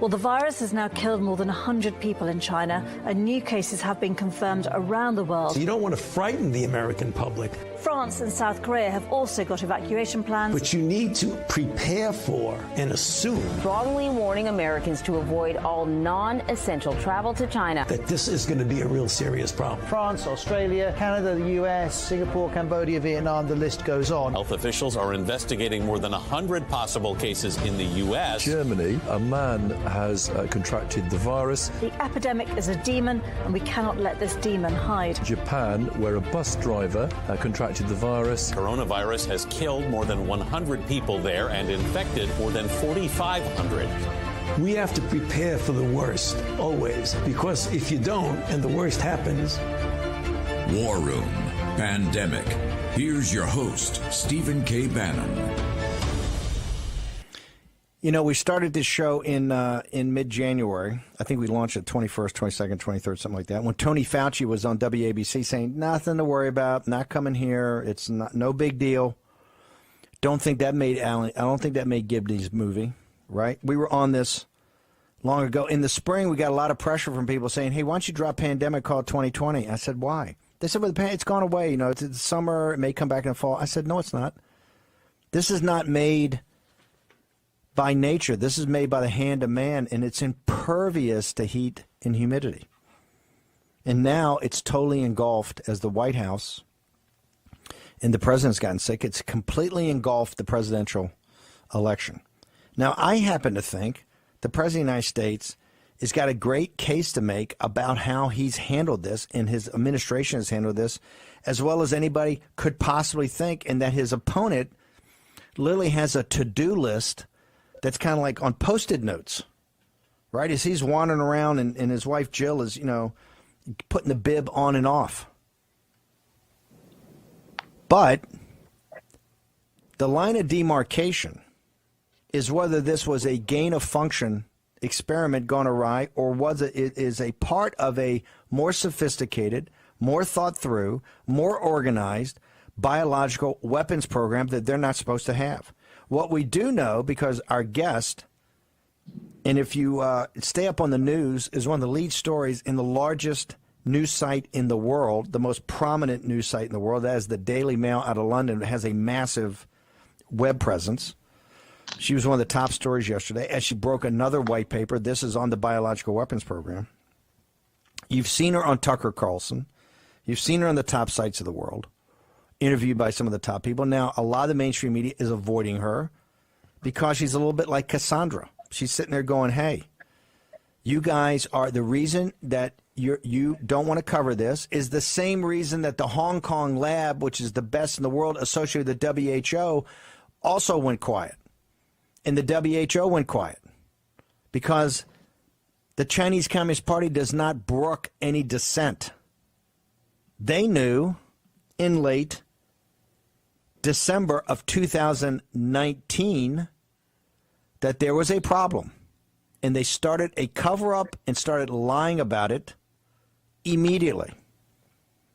Well, the virus has now killed more than 100 people in China, and new cases have been confirmed around the world. So you don't want to frighten the American public. France and South Korea have also got evacuation plans. But you need to prepare for and assume strongly warning Americans to avoid all non-essential travel to China. That this is going to be a real serious problem. France, Australia, Canada, the US, Singapore, Cambodia, Vietnam, the list goes on. Health officials are investigating more than 100 possible cases in the U.S. Germany, a man has contracted the virus. The epidemic is a demon, and we cannot let this demon hide. Japan, where a bus driver contracted the virus. Coronavirus has killed more than 100 people there and infected more than 4,500. We have to prepare for the worst, always, because if you don't and the worst happens. War Room Pandemic. Here's your host, Stephen K. Bannon. You know, we started this show in mid-January. I think we launched it 21st, 22nd, 23rd, something like that, when Tony Fauci was on WABC saying, nothing to worry about, not coming here, it's no big deal. I don't think that made Gibney's movie, right? We were on this long ago. In the spring, we got a lot of pressure from people saying, hey, why don't you drop Pandemic, call it 2020? I said, why? They said, well, it's gone away. You know, it's the summer, it may come back in the fall. I said, no, it's not. This is not made by nature. This is made by the hand of man, and it's impervious to heat and humidity. And now it's totally engulfed as the White House and the president's gotten sick. It's completely engulfed the presidential election. Now, I happen to think the president of the United States has got a great case to make about how he's handled this and his administration has handled this as well as anybody could possibly think, and that his opponent literally has a to-do list that's kind of like on Post-it notes, right? As he's wandering around and his wife Jill is, you know, putting the bib on and off. But the line of demarcation is whether this was a gain-of-function experiment gone awry or was it is a part of a more sophisticated, more thought-through, more organized biological weapons program that they're not supposed to have. What we do know, because our guest, and if you stay up on the news, is one of the lead stories in the largest news site in the world, the most prominent news site in the world. That is the Daily Mail out of London. It has a massive web presence. She was one of the top stories yesterday as she broke another white paper. This is on the biological weapons program. You've seen her on Tucker Carlson. You've seen her on the top sites of the world, interviewed by some of the top people. Now, a lot of the mainstream media is avoiding her because she's a little bit like Cassandra. She's sitting there going, hey, you guys are the reason that you don't want to cover this is the same reason that the Hong Kong lab, which is the best in the world associated with the WHO, also went quiet. And the WHO went quiet because the Chinese Communist Party does not brook any dissent. They knew in late December of 2019 that there was a problem, and they started a cover-up and started lying about it immediately.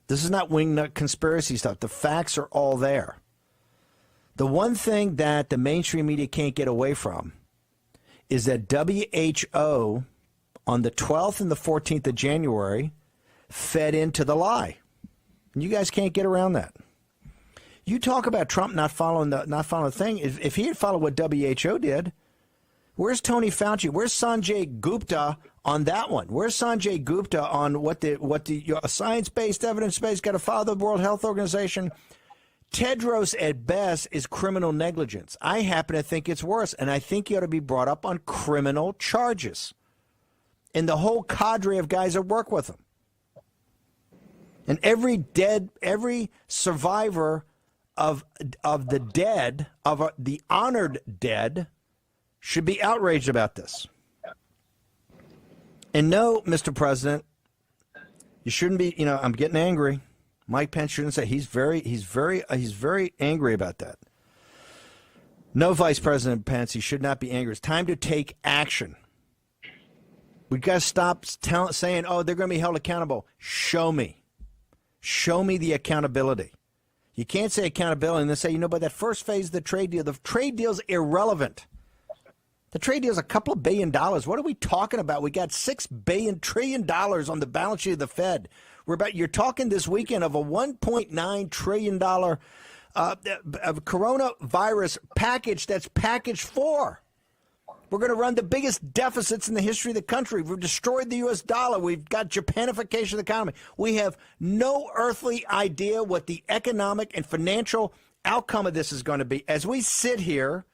This is not wingnut conspiracy stuff. The facts are all there. The one thing that the mainstream media can't get away from is that WHO on the 12th and the 14th of January fed into the lie. And you guys can't get around that. You talk about Trump not following the thing. If he had followed what WHO did, where's Tony Fauci? Where's Sanjay Gupta on that one? Where's Sanjay Gupta on what the science-based, evidence-based, got to follow the World Health Organization? Tedros, at best, is criminal negligence. I happen to think it's worse, and I think he ought to be brought up on criminal charges. And the whole cadre of guys that work with him. And every survivor of the dead, of the honored dead, should be outraged about this. And no, Mr. President, you shouldn't be, I'm getting angry. Mike Pence shouldn't say he's very angry about that. No, Vice President Pence, he should not be angry. It's time to take action. We've got to stop saying, oh, they're going to be held accountable. Show me. Show me the accountability. You can't say accountability and then say, but that first phase of the trade deal's irrelevant. The trade deal is a couple of $1 billion. What are we talking about? We got $6 trillion on the balance sheet of the Fed. You're talking this weekend of a $1.9 trillion coronavirus package. That's package 4. We're going to run the biggest deficits in the history of the country. We've destroyed the U.S. dollar. We've got Japanification of the economy. We have no earthly idea what the economic and financial outcome of this is going to be. As we sit here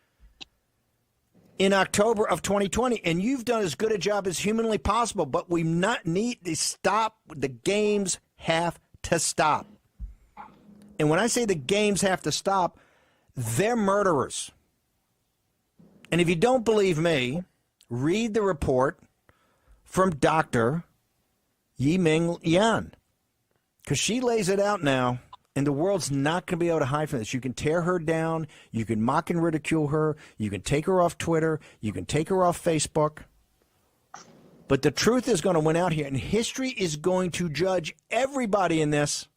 in October of 2020, and you've done as good a job as humanly possible, but we need to stop. The games have to stop. And when I say the games have to stop, they're murderers. And if you don't believe me, read the report from Dr. Yiming Yan, because she lays it out now, and the world's not going to be able to hide from this. You can tear her down. You can mock and ridicule her. You can take her off Twitter. You can take her off Facebook. But the truth is going to win out here, and history is going to judge everybody in this.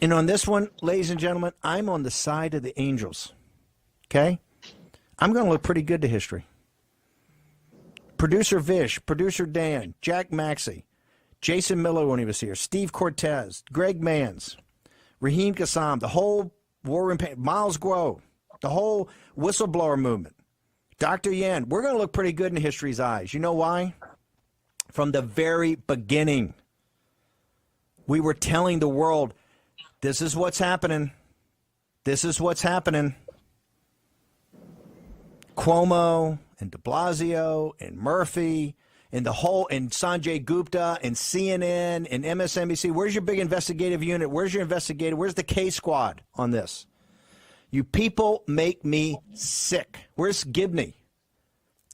And on this one, ladies and gentlemen, I'm on the side of the angels. Okay? I'm going to look pretty good to history. Producer Vish, producer Dan, Jack Maxey, Jason Miller when he was here, Steve Cortez, Greg Manns, Raheem Kassam, the whole War Room, Milesguo, the whole whistleblower movement, Dr. Yan. We're going to look pretty good in history's eyes. You know why? From the very beginning, we were telling the world, this is what's happening. This is what's happening. Cuomo and de Blasio and Murphy and Sanjay Gupta and CNN and MSNBC. Where's your big investigative unit? Where's your investigative? Where's the K squad on this? You people make me sick. Where's Gibney?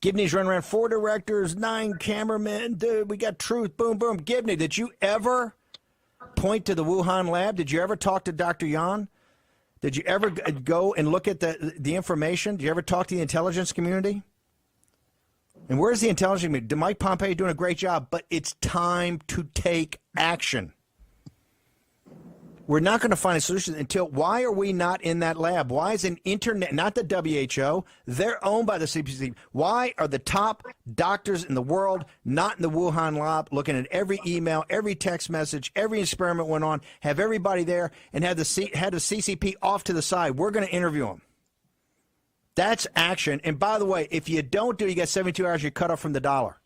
Gibney's running around 4 directors, 9 cameramen. Dude, we got truth. Boom, boom. Gibney, did you ever point to the Wuhan lab? Did you ever talk to Dr. Yan? Did you ever go and look at the information? Did you ever talk to the intelligence community? And where's the intelligence community? Mike Pompeo doing a great job, but it's time to take action. We're not going to find a solution until, why are we not in that lab? Why is an internet, not the WHO, they're owned by the CPC. Why are the top doctors in the world not in the Wuhan lab, looking at every email, every text message, every experiment went on, have everybody there, and had the CCP off to the side? We're going to interview them. That's action. And by the way, if you don't do it, you get 72 hours, you're cut off from the dollar.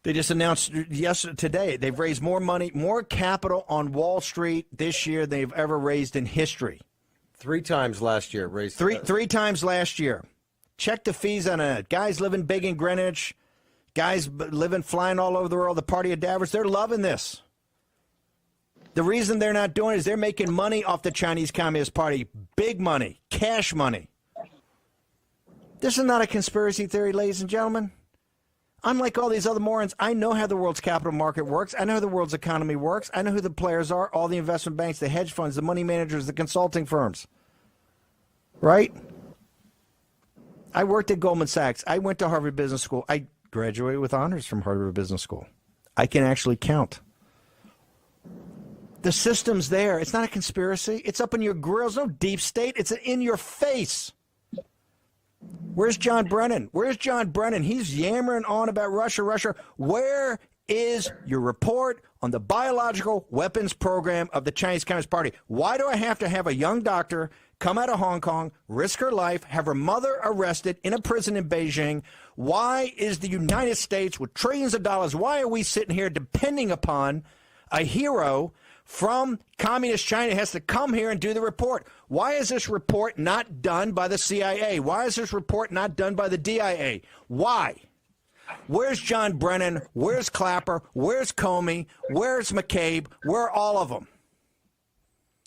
They just announced today they've raised more money, more capital on Wall Street this year than they've ever raised in history. 3 times last year. Raised three times last year. Check the fees on it. Guys living big in Greenwich, guys flying all over the world, the party of Davos, they're loving this. The reason they're not doing it is they're making money off the Chinese Communist Party. Big money, cash money. This is not a conspiracy theory, ladies and gentlemen. Unlike all these other morons, I know how the world's capital market works. I know how the world's economy works. I know who the players are, all the investment banks, the hedge funds, the money managers, the consulting firms. Right? I worked at Goldman Sachs. I went to Harvard Business School. I graduated with honors from Harvard Business School. I can actually count. The system's there. It's not a conspiracy. It's up in your grills. No deep state. It's in your face. Where's John Brennan? Where's John Brennan? He's yammering on about Russia. Where is your report on the biological weapons program of the Chinese Communist Party? Why do I have to have a young doctor come out of Hong Kong, risk her life, have her mother arrested in a prison in Beijing? Why is the United States, with trillions of dollars, why are we sitting here depending upon a hero from communist China has to come here and do the report? Why is this report not done by the CIA? Why is this report not done by the DIA? Why? Where's John Brennan? Where's Clapper? Where's Comey? Where's McCabe? Where are all of them?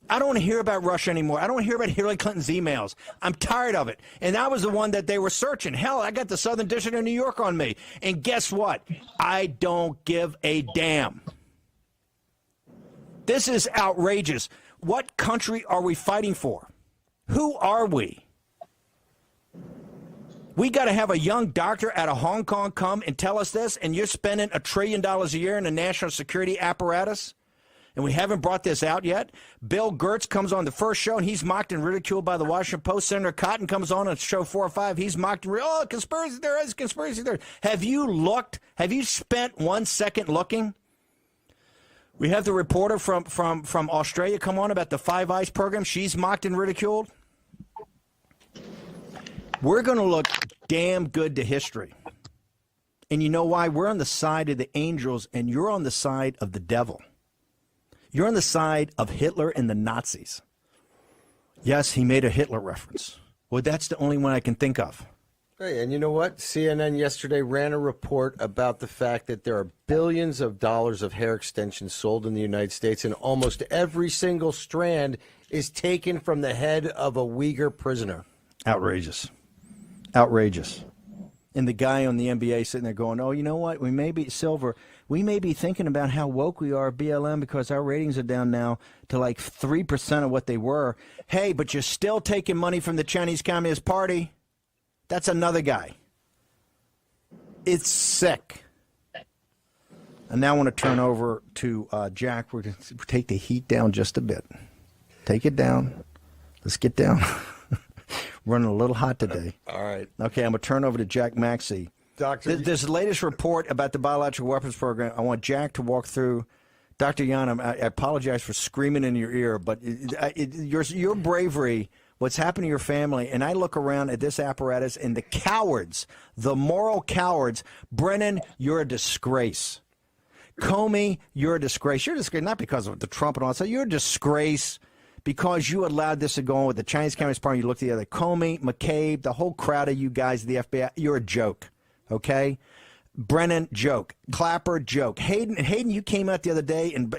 I don't want to hear about Russia anymore. I don't want to hear about Hillary Clinton's emails. I'm tired of it. And that was the one that they were searching. Hell, I got the Southern District of New York on me. And guess what? I don't give a damn. This is outrageous. What country are we fighting for? Who are we? We got to have a young doctor out of Hong Kong come and tell us this, and you're spending $1 trillion a year in the national security apparatus? And we haven't brought this out yet. Bill Gertz comes on the first show, and he's mocked and ridiculed by the Washington Post. Senator Cotton comes on show 4 or 5. He's mocked and conspiracy theories, conspiracy theories. Have you looked? Have you spent 1 second looking? We have the reporter from Australia come on about the Five Eyes program. She's mocked and ridiculed. We're going to look damn good to history. And you know why? We're on the side of the angels, and you're on the side of the devil. You're on the side of Hitler and the Nazis. Yes, he made a Hitler reference. Well, that's the only one I can think of. Hey, and you know what? CNN yesterday ran a report about the fact that there are billions of dollars of hair extensions sold in the United States, and almost every single strand is taken from the head of a Uyghur prisoner. Outrageous. Outrageous. And the guy on the NBA sitting there going, oh, you know what? We may be thinking about how woke we are at BLM because our ratings are down now to like 3% of what they were. Hey, but you're still taking money from the Chinese Communist Party. That's another guy. It's sick. And now I want to turn over to Jack. We're going to take the heat down just a bit. Take it down. Let's get down. Running a little hot today. All right. Okay, I'm going to turn over to Jack Maxey. Doctor, this latest report about the biological weapons program, I want Jack to walk through. Dr. Yan, I apologize for screaming in your ear, but your bravery, what's happened to your family, and I look around at this apparatus and the cowards, the moral cowards. Brennan, you're a disgrace. Comey, you're a disgrace. You're a disgrace not because of the Trump and all that stuff. You're a disgrace because you allowed this to go on with the Chinese Communist Party. You look the other. Comey, McCabe, the whole crowd of you guys, the FBI, you're a joke, okay? Brennan, joke. Clapper, joke. Hayden, you came out the other day and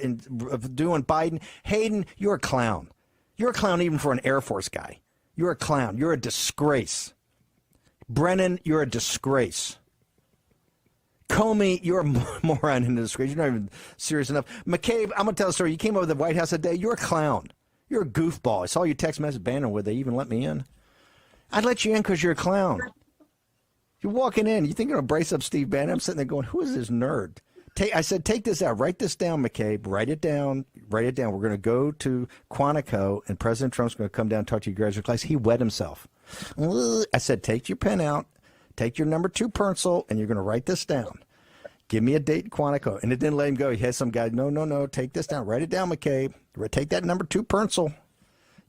doing Biden. Hayden, you're a clown. You're a clown even for an Air Force guy. You're a clown. You're a disgrace. Brennan, you're a disgrace. Comey, you're a moron in the disgrace. You're not even serious enough. McCabe, I'm going to tell a story. You came over to the White House that day. You're a clown. You're a goofball. I saw your text message banner. Would they even let me in? I'd let you in because you're a clown. You're walking in. You think you're going to brace up Steve Bannon? I'm sitting there going, who is this nerd? I said, take this out. Write this down, McCabe. Write it down. Write it down. We're going to go to Quantico, and President Trump's going to come down and talk to your graduate class. He wet himself. I said, take your pen out. Take your number 2 pencil, and you're going to write this down. Give me a date in Quantico. And it didn't let him go. He had some guy, no, take this down. Write it down, McCabe. Take that number 2 pencil.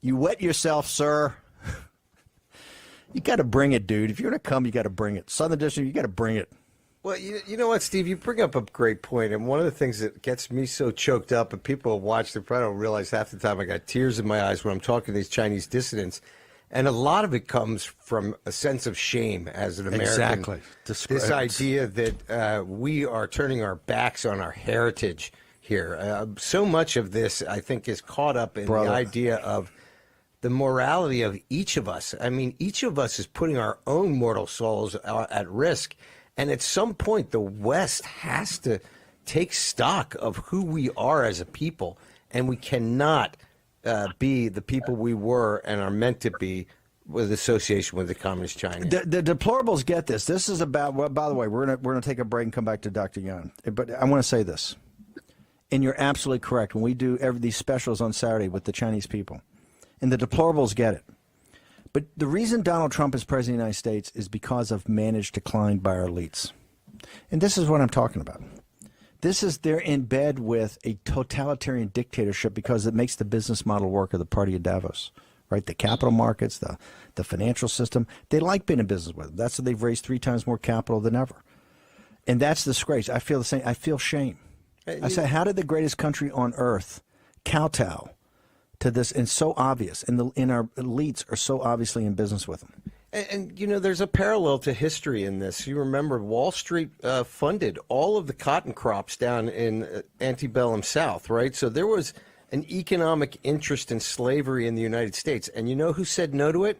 You wet yourself, sir. You got to bring it, dude. If you're going to come, you got to bring it. Southern District, you got to bring it. Well, you know what, Steve? You bring up a great point, and one of the things that gets me so choked up, and people have watched it, probably don't realize half the time I got tears in my eyes when I'm talking to these Chinese dissidents, and a lot of it comes from a sense of shame as an American. Exactly. This idea that we are turning our backs on our heritage here. So much of this, I think, is caught up in the idea of the morality of each of us. I mean, each of us is putting our own mortal souls at risk. And at some point, the West has to take stock of who we are as a people. And we cannot be the people we were and are meant to be with association with the Communist China. The deplorables get this. This is about, well, by the way, we're gonna take a break and come back to Dr. Yan. But I want to say this. And you're absolutely correct. When we do these specials on Saturday with the Chinese people, and the deplorables get it. But the reason Donald Trump is president of the United States is because of managed decline by our elites. And this is what I'm talking about. They're in bed with a totalitarian dictatorship because it makes the business model work of the party of Davos, right? The capital markets, the financial system. They like being in business with them. That's why they've raised 3 times more capital than ever. And that's the disgrace. I feel the same. I feel shame. I say, how did the greatest country on earth kowtow to this? And so obvious, and our elites are so obviously in business with them. And, you know, there's a parallel to history in this. You remember Wall Street funded all of the cotton crops down in antebellum South, right? So there was an economic interest in slavery in the United States. And you know who said no to it?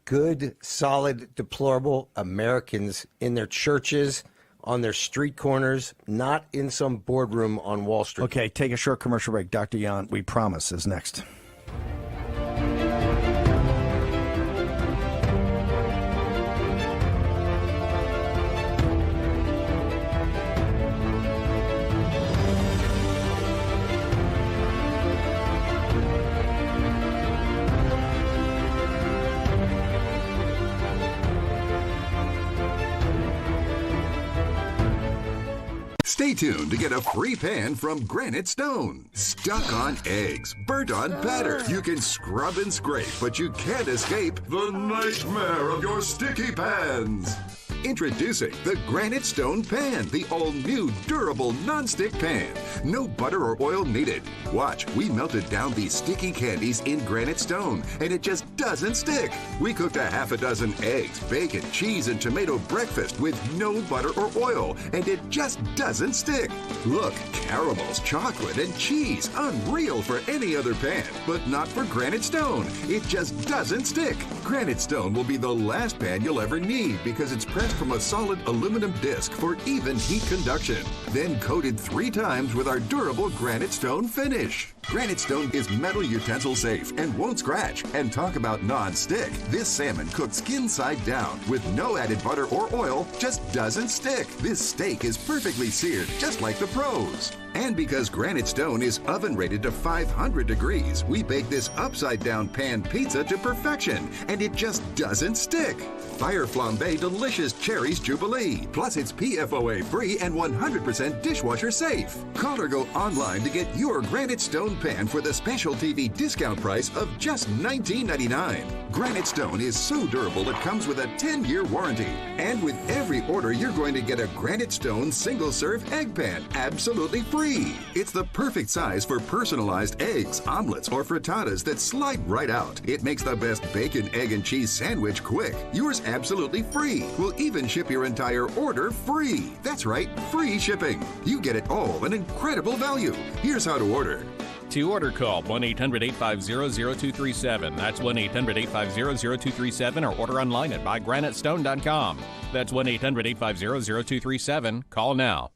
Good, solid, deplorable Americans in their churches, on their street corners, not in some boardroom on Wall Street. Okay, take a short commercial break. Dr. Yan, we promise, is next. Stay tuned to get a free pan from Granite Stone. Stuck on eggs, burnt on batter. You can scrub and scrape, but you can't escape the nightmare of your sticky pans. Introducing the Granite Stone Pan, the all-new durable non-stick pan. No butter or oil needed. Watch, we melted down these sticky candies in Granite Stone, and it just doesn't stick. We cooked a half a dozen eggs, bacon, cheese, and tomato breakfast with no butter or oil, and it just doesn't stick. Look, caramels, chocolate, and cheese. Unreal for any other pan, but not for Granite Stone. It just doesn't stick. Granite Stone will be the last pan you'll ever need because it's pressed from a solid aluminum disc for even heat conduction, then coated 3 times with our durable Granite Stone finish. Granite Stone is metal utensil safe and won't scratch. And talk about non-stick. This salmon cooked skin side down with no added butter or oil just doesn't stick. This steak is perfectly seared just like the pros. And because Granite Stone is oven rated to 500 degrees, we bake this upside down pan pizza to perfection, and it just doesn't stick. Fire Flambe Delicious Cherries Jubilee. Plus it's PFOA free and 100% dishwasher safe. Call or go online to get your Granite Stone pan for the special TV discount price of just $19.99. Granite Stone is so durable it comes with a 10-year warranty. And with every order, you're going to get a Granite Stone single-serve egg pan absolutely free. It's the perfect size for personalized eggs, omelets, or frittatas that slide right out. It makes the best bacon, egg, and cheese sandwich quick. Yours absolutely free. We'll even ship your entire order free. That's right, free shipping. You get it all, an incredible value. Here's how to order. To order, call 1-800-850-0237. That's 1-800-850-0237, or order online at buygranitestone.com. That's 1-800-850-0237. Call now.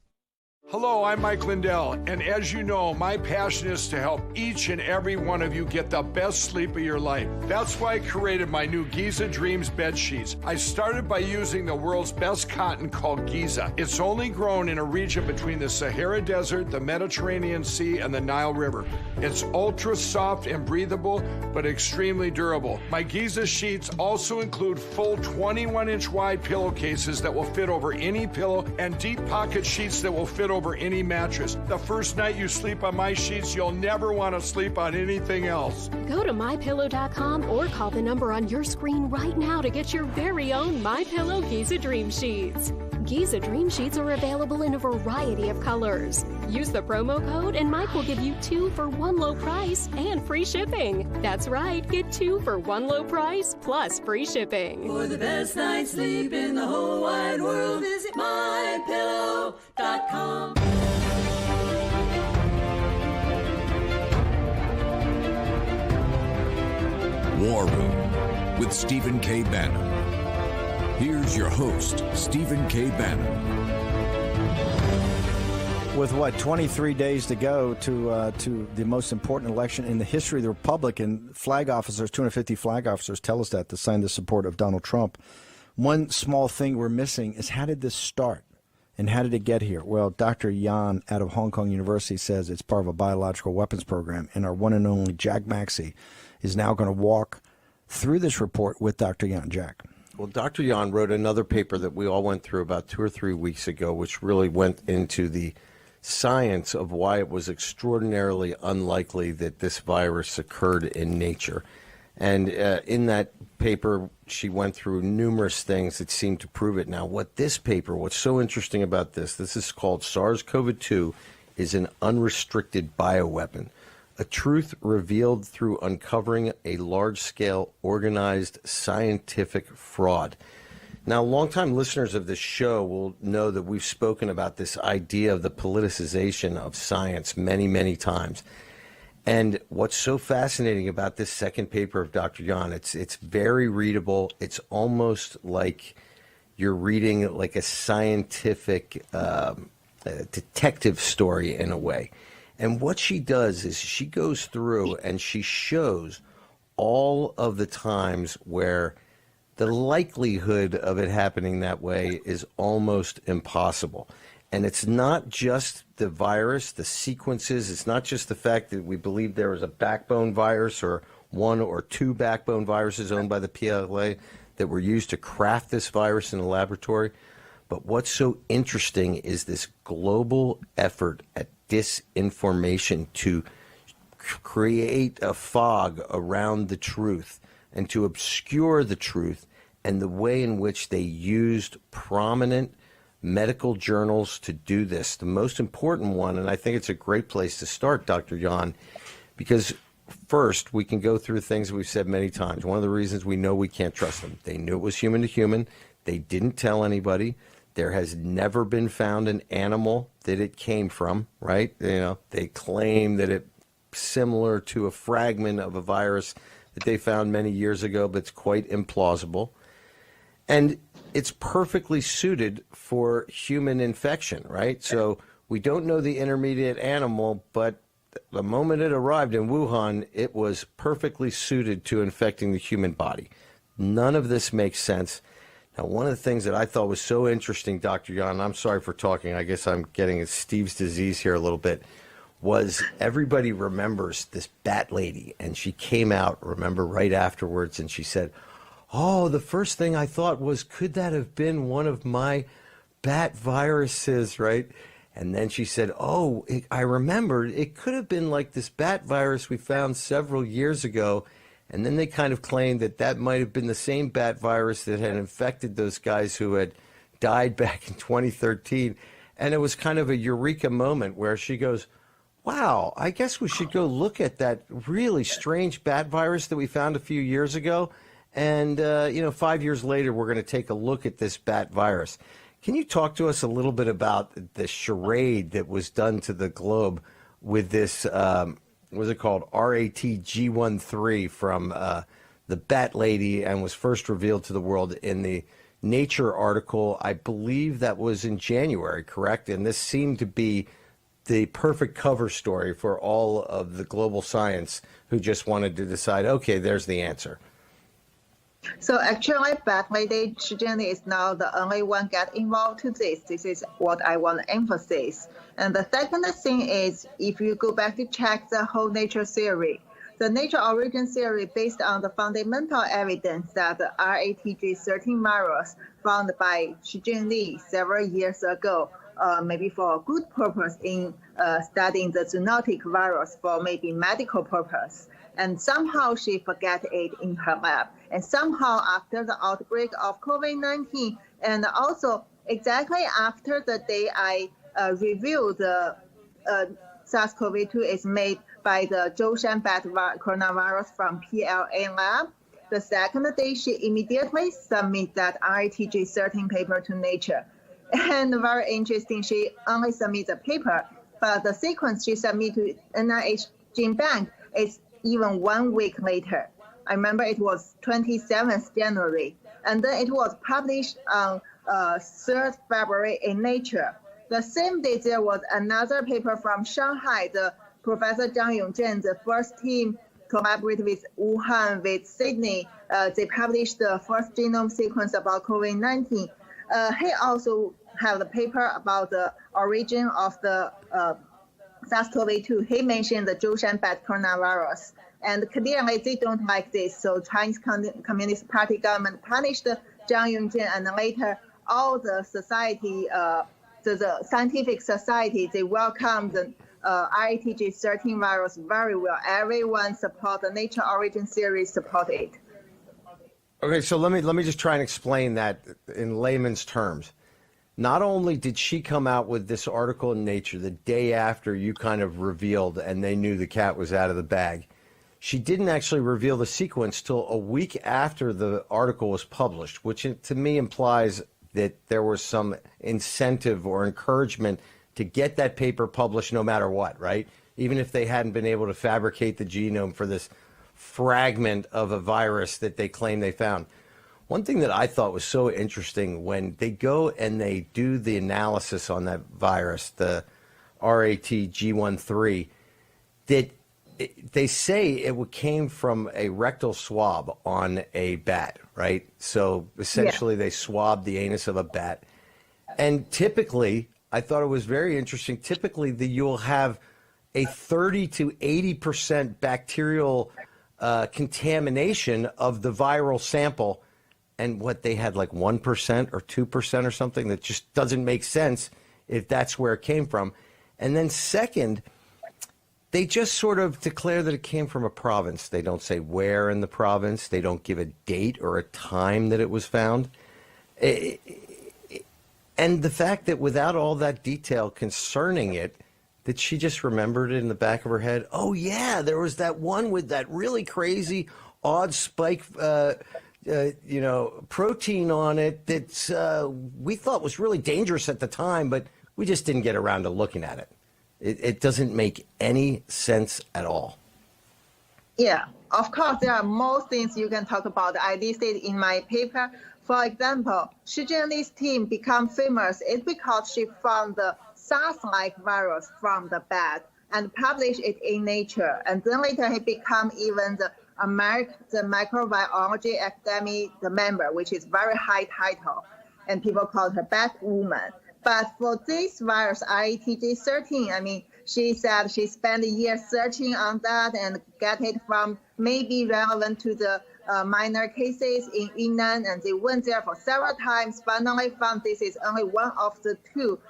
Hello, I'm Mike Lindell, and as you know, my passion is to help each and every one of you get the best sleep of your life. That's why I created my new Giza Dreams bed sheets. I started by using the world's best cotton called Giza. It's only grown in a region between the Sahara Desert, the Mediterranean Sea, and the Nile River. It's ultra soft and breathable, but extremely durable. My Giza sheets also include full 21-inch wide pillowcases that will fit over any pillow and deep pocket sheets that will fit over any mattress. The first night you sleep on my sheets, you'll never want to sleep on anything else. Go to MyPillow.com or call the number on your screen right now to get your very own MyPillow Giza Dream Sheets. Giza Dream Sheets are available in a variety of colors. Use the promo code and Mike will give you 2 for 1 low price and free shipping. That's right, get 2 for 1 low price plus free shipping. For the best night's sleep in the whole wide world, visit MyPillow.com. War Room with Stephen K. Bannon. Here's your host, Stephen K. Bannon. With 23 days to go to the most important election in the history of the Republic, and flag officers, 250 flag officers tell us that to sign the support of Donald Trump. One small thing we're missing is, how did this start? And how did it get here? Well, Dr. Yan out of Hong Kong University says it's part of a biological weapons program, and our one and only Jack Maxey is now going to walk through this report with Dr. Yan. Jack. Well, Dr. Yan wrote another paper that we all went through about 2 or 3 weeks ago, which really went into the science of why it was extraordinarily unlikely that this virus occurred in nature. And in that paper, she went through numerous things that seemed to prove it. Now, what's so interesting about this is called SARS-CoV-2, is an unrestricted bioweapon. A truth revealed through uncovering a large-scale, organized, scientific fraud. Now, longtime listeners of this show will know that we've spoken about this idea of the politicization of science many, many times. And what's so fascinating about this second paper of Dr. Yan, it's very readable. It's almost like you're reading like a scientific detective story in a way. And what she does is she goes through and she shows all of the times where the likelihood of it happening that way is almost impossible. And it's not just the virus, the sequences. It's not just the fact that we believe there was a backbone virus or 1 or 2 backbone viruses owned by the PLA that were used to craft this virus in the laboratory. But what's so interesting is this global effort at disinformation to create a fog around the truth and to obscure the truth, and the way in which they used prominent medical journals to do this. The most important one, and I think it's a great place to start, Dr. Yan, because first, we can go through things we've said many times. One of the reasons we know we can't trust them. They knew it was human to human. They didn't tell anybody. There has never been found an animal that it came from, right? You know, they claim that it's similar to a fragment of a virus that they found many years ago, but it's quite implausible. And it's perfectly suited for human infection, right? So we don't know the intermediate animal, but the moment it arrived in Wuhan, it was perfectly suited to infecting the human body. None of this makes sense. Now, one of the things that I thought was so interesting, Dr. Yan, and I'm sorry for talking, I guess I'm getting Steve's disease here a little bit, was everybody remembers this bat lady, and she came out, remember, right afterwards, and she said, oh, the first thing I thought was, could that have been one of my bat viruses, right? And then she said, oh, I remembered, it could have been like this bat virus we found several years ago. And then they kind of claimed that that might have been the same bat virus that had infected those guys who had died back in 2013. And it was kind of a eureka moment where she goes, wow, I guess we should go look at that really strange bat virus that we found a few years ago. And, 5 years later, we're going to take a look at this bat virus. Can you talk to us a little bit about the charade that was done to the globe with this, what was it called, RATG13 from the Bat Lady, and was first revealed to the world in the Nature article, I believe that was in January, correct? And this seemed to be the perfect cover story for all of the global science who just wanted to decide, okay, there's the answer. So actually, Bat Lady Shijin is now the only one get involved to this. This is what I want to emphasize. And the second thing is, if you go back to check the whole nature theory, the nature origin theory based on the fundamental evidence that the RATG13 virus found by Shijin Li several years ago, maybe for a good purpose in studying the zoonotic virus for maybe medical purpose. And somehow she forgot it in her lab. And somehow after the outbreak of COVID-19, and also exactly after the day I reviewed the SARS-CoV-2 is made by the Zhoushan bat coronavirus from PLA lab, the second day she immediately submitted that RATG13 paper to Nature. And very interesting, she only submitted the paper, but the sequence she submitted to NIH Gene Bank is even 1 week later. I remember it was 27th January, and then it was published on 3rd February in Nature. The same day, there was another paper from Shanghai, the Professor Zhang Yongzhen, the first team collaborated with Wuhan, with Sydney. They published the first genome sequence about COVID-19. He also have the paper about the origin of the SARS-CoV-2. He mentioned the Zhoushan bat coronavirus. And clearly they don't like this. So Chinese Communist Party government punished Zhang Yongzhen, and later all the society, the scientific society, they welcomed the RATG13 virus very well. Everyone support the nature origin theory, support it. Okay, so let me just try and explain that in layman's terms. Not only did she come out with this article in Nature the day after you kind of revealed and they knew the cat was out of the bag, she didn't actually reveal the sequence till a week after the article was published, which to me implies that there was some incentive or encouragement to get that paper published no matter what, right? Even if they hadn't been able to fabricate the genome for this fragment of a virus that they claim they found. One thing that I thought was so interesting, when they go and they do the analysis on that virus, the RATG13, that they say it came from a rectal swab on a bat, right? So essentially they swabbed the anus of a bat. And typically, I thought it was very interesting, typically you'll have a 30 to 80% bacterial contamination of the viral sample and what they had like 1% or 2% or something that just doesn't make sense if that's where it came from. And then second, they just sort of declare that it came from a province. They don't say where in the province. They don't give a date or a time that it was found. And the fact that without all that detail concerning it, that she just remembered it in the back of her head. Oh, yeah, there was that one with that really crazy odd spike protein on it that we thought was really dangerous at the time, but we just didn't get around to looking at it. It doesn't make any sense at all. Yeah, of course, there are more things you can talk about. I listed in my paper. For example, Shi Jianli's team became famous. It's because she found the SARS-like virus from the bat and published it in Nature. And then later he became even the Microbiology Academy the member, which is very high title. And people call her Bat Woman. But for this virus, IATG13, I mean, she said she spent a year searching on that and get it from maybe relevant to the minor cases in Yunnan, and they went there for several times, finally found this is only one of the two,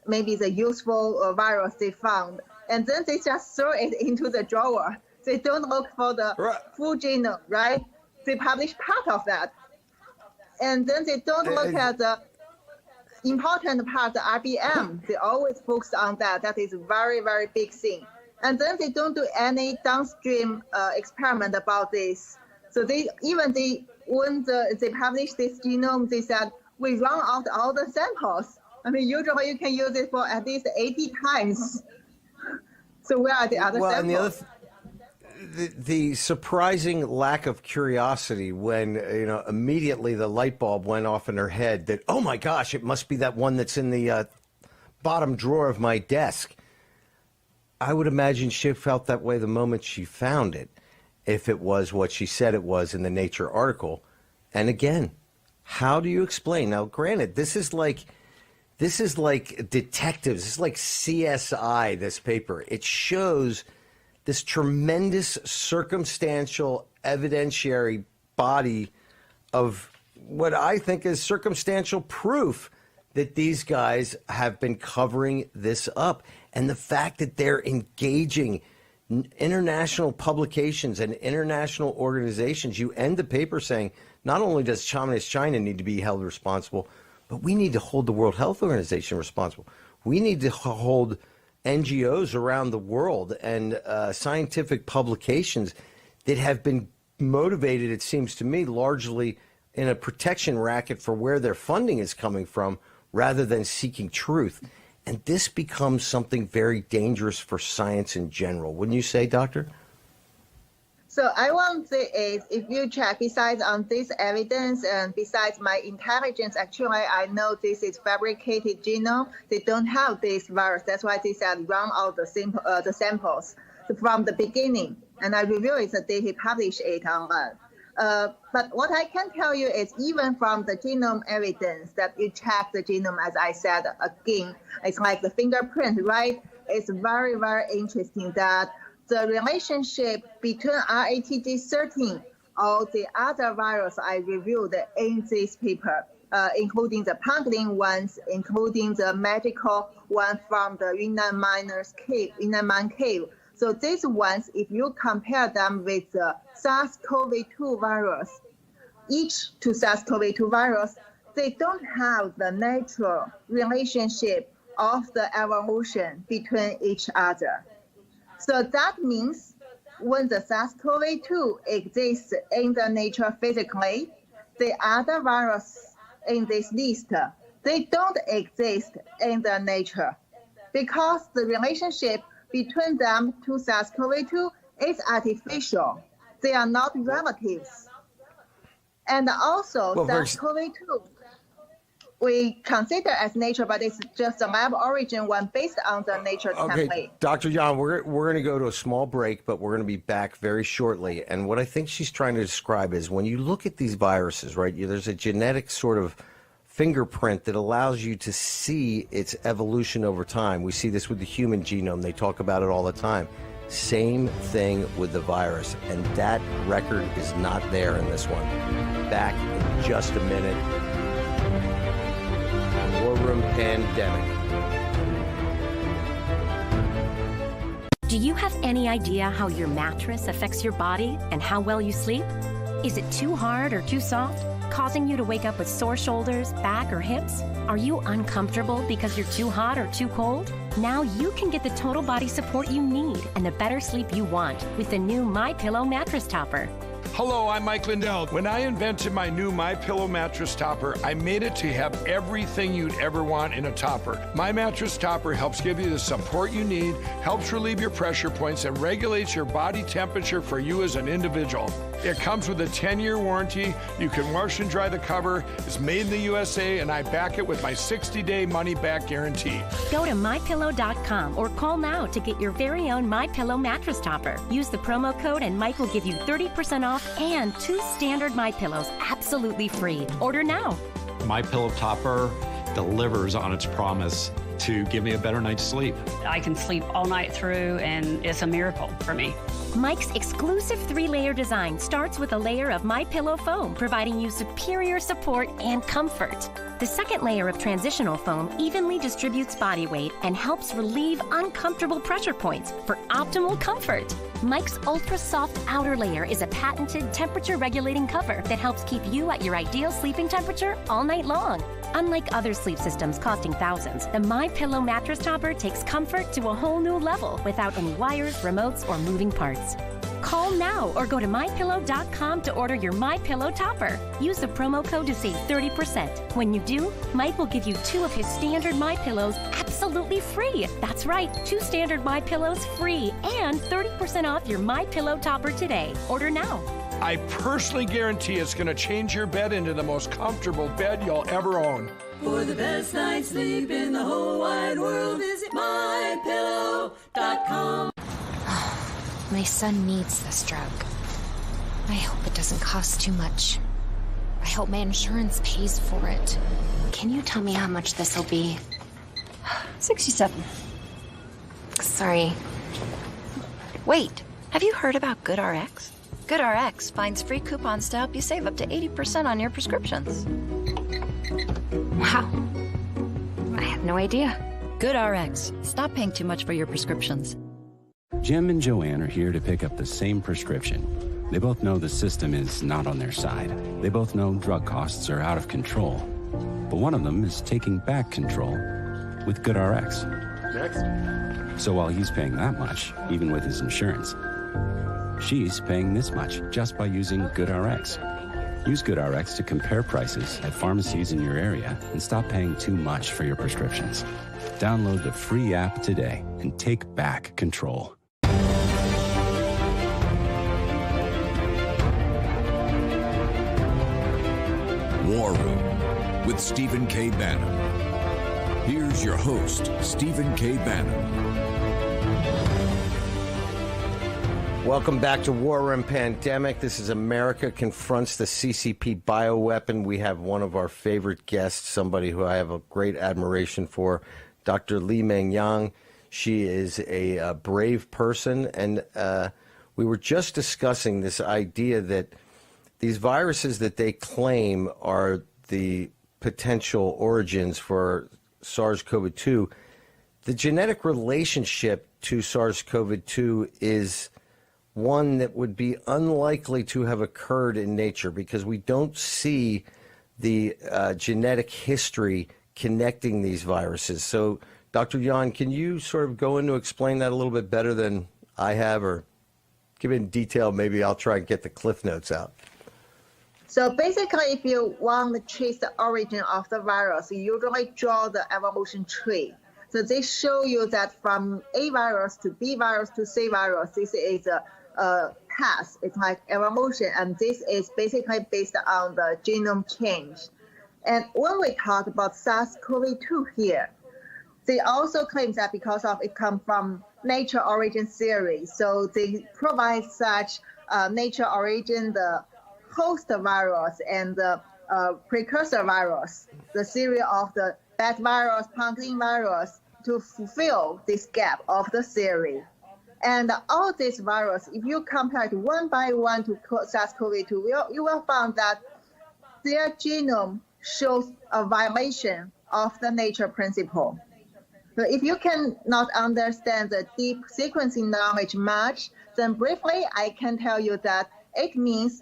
maybe the useful virus they found. And then they just throw it into the drawer. They don't look for the full genome, right? They publish part of that. And then they don't look at the important part, the RBM. They always focus on that. That is a very, very big thing. And then they don't do any downstream experiment about this. So when they published this genome, they said, we run out all the samples. I mean, usually you can use it for at least 80 times. So where are the other samples? And the surprising lack of curiosity when, immediately the light bulb went off in her head that, oh my gosh, it must be that one that's in the bottom drawer of my desk. I would imagine she felt that way the moment she found it, if it was what she said it was in the Nature article. And again, how do you explain? Now, granted, this is like detectives. This is like CSI, this paper. It shows this tremendous circumstantial evidentiary body of what I think is circumstantial proof that these guys have been covering this up. And the fact that they're engaging international publications and international organizations, you end the paper saying, not only does Communist China need to be held responsible, but we need to hold the World Health Organization responsible. We need to hold NGOs around the world and scientific publications that have been motivated, it seems to me, largely in a protection racket for where their funding is coming from rather than seeking truth. And this becomes something very dangerous for science in general. Wouldn't you say, Doctor? So I want to say is, if you check, besides on this evidence and besides my intelligence, actually I know this is fabricated genome. They don't have this virus. That's why they said run out the samples from the beginning. And I reviewed it the day he published it online. But what I can tell you is even from the genome evidence that you check the genome, as I said again, it's like the fingerprint, right? It's very, very interesting that the relationship between RATG13 or the other virus I reviewed in this paper, including the pangolin ones, including the medical one from the Yunnan Man cave. So these ones, if you compare them with the SARS-CoV-2 virus, each to SARS-CoV-2 virus, they don't have the natural relationship of the evolution between each other. So that means when the SARS-CoV-2 exists in the nature physically, the other virus in this list, they don't exist in the nature because the relationship between them to SARS-CoV-2 is artificial. They are not relatives. And also SARS-CoV-2, we consider as nature, but it's just a lab origin one based on the nature template. Okay, Dr. Yang, we're going to go to a small break, but we're going to be back very shortly. And what I think she's trying to describe is when you look at these viruses, right, there's a genetic sort of fingerprint that allows you to see its evolution over time. We see this with the human genome. They talk about it all the time. Same thing with the virus, and that record is not there in this one. Back in just a minute. War Room Pandemic. Do you have any idea how your mattress affects your body and how well you sleep? Is it too hard or too soft, causing you to wake up with sore shoulders, back, or hips? Are you uncomfortable because you're too hot or too cold? Now you can get the total body support you need and the better sleep you want with the new MyPillow mattress topper. Hello, I'm Mike Lindell. When I invented my new MyPillow mattress topper, I made it to have everything you'd ever want in a topper. My mattress topper helps give you the support you need, helps relieve your pressure points, and regulates your body temperature for you as an individual. It comes with a 10-year warranty. You can wash and dry the cover. It's made in the USA, and I back it with my 60-day money-back guarantee. Go to MyPillow.com or call now to get your very own MyPillow mattress topper. Use the promo code and Mike will give you 30% off and 2 standard MyPillows absolutely free. Order now. MyPillow topper delivers on its promise to give me a better night's sleep. I can sleep all night through, and it's a miracle for me. Mike's exclusive 3-layer design starts with a layer of MyPillow foam, providing you superior support and comfort. The second layer of transitional foam evenly distributes body weight and helps relieve uncomfortable pressure points for optimal comfort. Mike's ultra-soft outer layer is a patented temperature-regulating cover that helps keep you at your ideal sleeping temperature all night long. Unlike other sleep systems costing thousands, the MyPillow mattress topper takes comfort to a whole new level without any wires, remotes, or moving parts. Call now or go to MyPillow.com to order your MyPillow topper. Use the promo code to save 30%. When you do, Mike will give you 2 of his standard MyPillows absolutely free. That's right, 2 standard MyPillows free and 30% off your MyPillow topper today. Order now. I personally guarantee it's going to change your bed into the most comfortable bed you'll ever own. For the best night's sleep in the whole wide world, visit MyPillow.com. My son needs this drug. I hope it doesn't cost too much. I hope my insurance pays for it. Can you tell me how much this will be? 67. Sorry. Wait, have you heard about GoodRx? GoodRx finds free coupons to help you save up to 80% on your prescriptions. Wow. I had no idea. GoodRx. Stop paying too much for your prescriptions. Jim and Joanne are here to pick up the same prescription. They both know the system is not on their side. They both know drug costs are out of control. But one of them is taking back control with GoodRx. Next. So while he's paying that much, even with his insurance, she's paying this much just by using GoodRx. Use GoodRx to compare prices at pharmacies in your area and stop paying too much for your prescriptions. Download the free app today and take back control. War Room with Stephen K. Bannon. Here's your host, Stephen K. Bannon. Welcome back to War Room Pandemic. This is America Confronts the CCP Bioweapon. We have one of our favorite guests, somebody who I have a great admiration for, Dr. Li-Meng Yang. She is a brave person, and we were just discussing this idea that these viruses that they claim are the potential origins for SARS-CoV-2, the genetic relationship to SARS-CoV-2 is one that would be unlikely to have occurred in nature because we don't see the genetic history connecting these viruses. So, Dr. Yan, can you sort of go into explain that a little bit better than I have, or give it in detail? Maybe I'll try and get the Cliff Notes out. So basically, if you want to trace the origin of the virus, you usually draw the evolution tree. So they show you that from A virus to B virus to C virus, this is a path. It's like evolution, and this is basically based on the genome change. And when we talk about SARS-CoV-2 here, they also claim that because of it comes from nature origin theory, so they provide such nature origin, the host virus and the precursor virus, the theory of the bat virus, pumpkin virus, to fulfill this gap of the theory. And all these viruses, if you compare it one by one to SARS-CoV-2, you will find that their genome shows a violation of the nature principle. So if you cannot understand the deep sequencing knowledge much, then briefly I can tell you that it means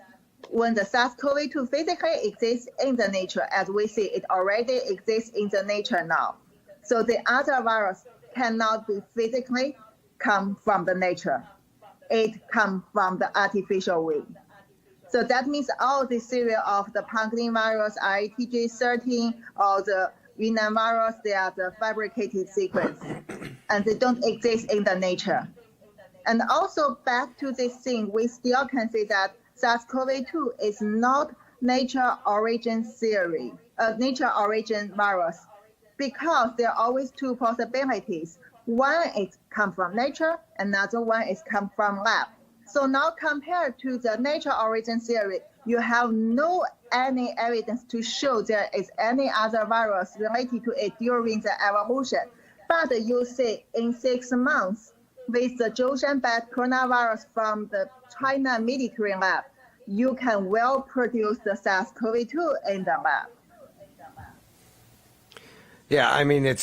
when the SARS-CoV-2 physically exists in the nature, as we see it already exists in the nature now. So the other virus cannot be physically come from the nature. It comes from the artificial way. So that means all the series of the pumpkin virus, RETG13, or the Yunnan virus, they are the fabricated sequence, and they don't exist in the nature. And also back to this thing, we still can say that SARS-CoV-2 is not nature origin virus, because there are always two possibilities. One is come from nature, another one is come from lab. So now compared to the nature origin theory, you have no any evidence to show there is any other virus related to it during the evolution. But you see in 6 months, with the Zhoushan bat coronavirus from the China military lab, you can well produce the SARS-CoV-2 in the lab. Yeah, I mean,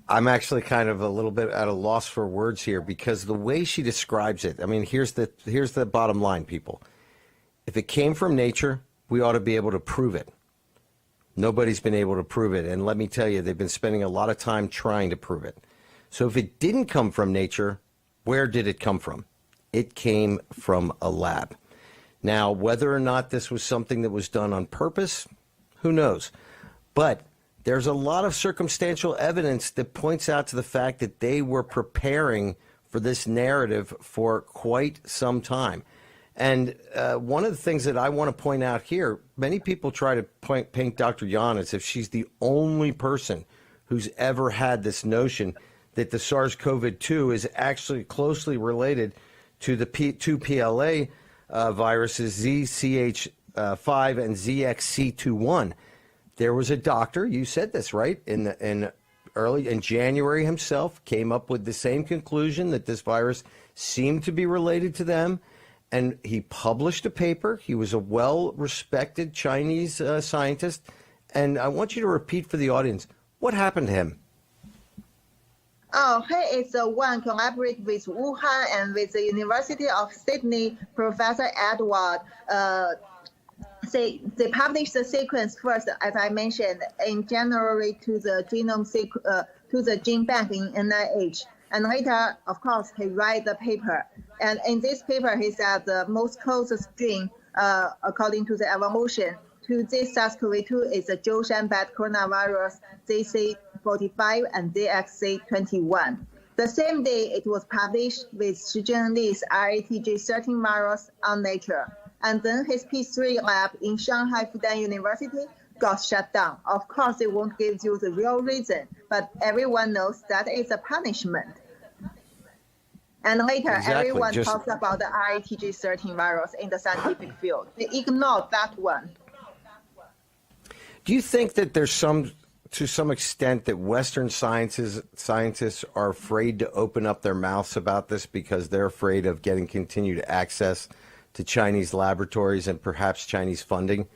I'm actually kind of a little bit at a loss for words here, because the way she describes it, I mean, here's the bottom line, people. If it came from nature, we ought to be able to prove it. Nobody's been able to prove it. And let me tell you, they've been spending a lot of time trying to prove it. So if it didn't come from nature, where did it come from? It came from a lab. Now, whether or not this was something that was done on purpose, who knows? But there's a lot of circumstantial evidence that points out to the fact that they were preparing for this narrative for quite some time. And one of the things that I want to point out here, many people try to paint Dr. Yan as if she's the only person who's ever had this notion that the SARS-CoV-2 is actually closely related to the two PLA viruses, ZCH5 and ZXC21. There was a doctor, you said this, right, in January himself, came up with the same conclusion that this virus seemed to be related to them, and he published a paper. He was a well-respected Chinese scientist, and I want you to repeat for the audience, what happened to him? Oh, he is the one collaborate with Wuhan and with the University of Sydney, Professor Edward. They published the sequence first, as I mentioned, in January to the to the gene bank in NIH. And later, of course, he write the paper. And in this paper, he said the most closest gene, according to the evolution, to this SARS-CoV-2 is the Zhoushan bat coronavirus ZC45 and ZXC21. The same day, it was published with Shi Zhengli's RETG13 virus on Nature. And then his P3 lab in Shanghai Fudan University got shut down. Of course, they won't give you the real reason, but everyone knows that is a punishment. And later, everyone talks about the RETG13 virus in the scientific field. They ignored that one. Do you think that there's to some extent that Western scientists are afraid to open up their mouths about this because they're afraid of getting continued access to Chinese laboratories and perhaps Chinese funding?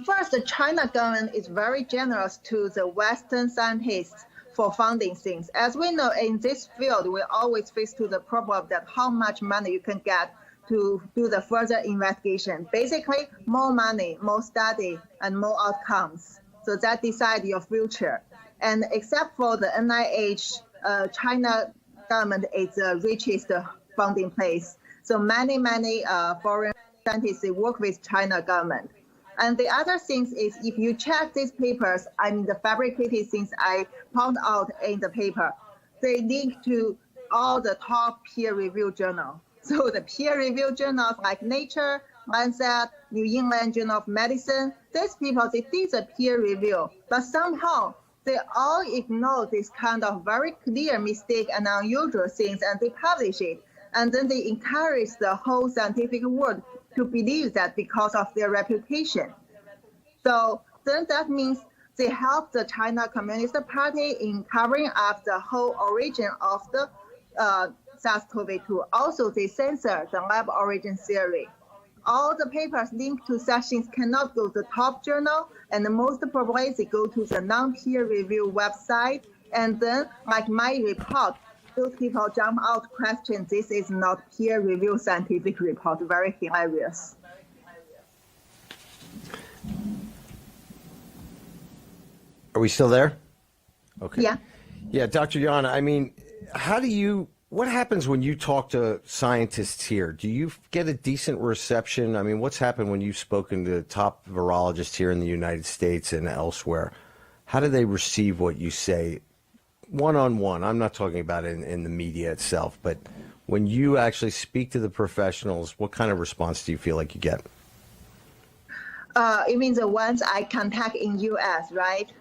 First, the China government is very generous to the Western scientists for funding things. As we know, in this field, we always face to the problem that how much money you can get to do the further investigation. Basically, more money, more study, and more outcomes. So that decides your future. And except for the NIH, China government is the richest funding place. So many foreign scientists, they work with China government. And the other thing is, if you check these papers, I mean the fabricated things I found out in the paper, they link to all the top peer-reviewed journals. So the peer-reviewed journals like Nature, Lancet, New England Journal of Medicine, these people, they did the peer review, but somehow they all ignore this kind of very clear mistake and unusual things, and they publish it. And then they encourage the whole scientific world to believe that because of their reputation. So then that means they helped the China Communist Party in covering up the whole origin of the SARS-CoV-2. Also, they censored the lab origin theory. All the papers linked to such things cannot go to the top journal, and most probably they go to the non-peer review website. And then, like my report, those people jump out question, this is not peer review scientific report. Very hilarious. Are we still there? Okay. Yeah. Yeah, Dr. Yan, I mean, what happens when you talk to scientists here? Do you get a decent reception? I mean, what's happened when you've spoken to top virologists here in the United States and elsewhere? How do they receive what you say one-on-one? I'm not talking about it in the media itself, but when you actually speak to the professionals, what kind of response do you feel like you get? You mean the ones I contact in U.S., right?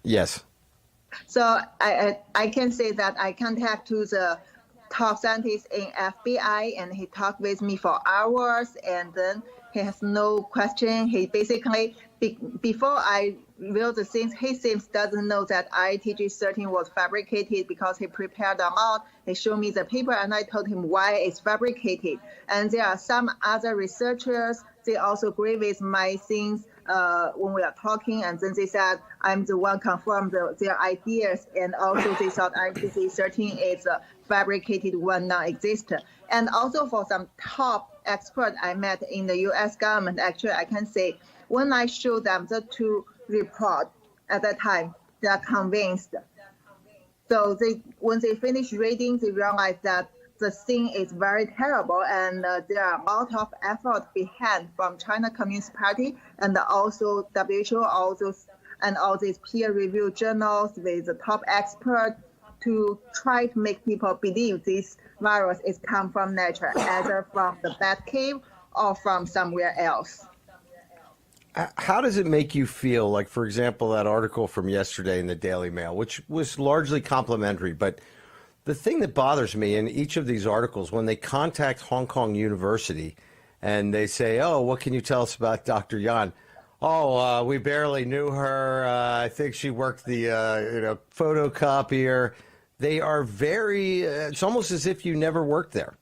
Yes. So I can say that I contact to the top scientist in FBI, and he talked with me for hours, and then he has no question. He basically, before I reveal the things, he seems doesn't know that ITG-13 was fabricated because he prepared a lot. He showed me the paper, and I told him why it's fabricated. And there are some other researchers, they also agree with my things when we are talking, and then they said I'm the one confirmed their ideas, and also they thought ITG-13 is a fabricated one, non-existent. And also for some top experts I met in the U.S. government, actually I can say when I show them the two reports at that time, they are convinced. So when they finish reading, they realize that the thing is very terrible, and there are a lot of effort behind from China Communist Party and also WHO, and all these peer-reviewed journals with the top experts to try to make people believe this virus is come from nature, either from the bat cave or from somewhere else. How does it make you feel? Like, for example, that article from yesterday in the Daily Mail, which was largely complimentary, but the thing that bothers me in each of these articles, when they contact Hong Kong University and they say, oh, what can you tell us about Dr. Yan? Oh, we barely knew her. I think she worked the photocopier. They are very, it's almost as if you never worked there.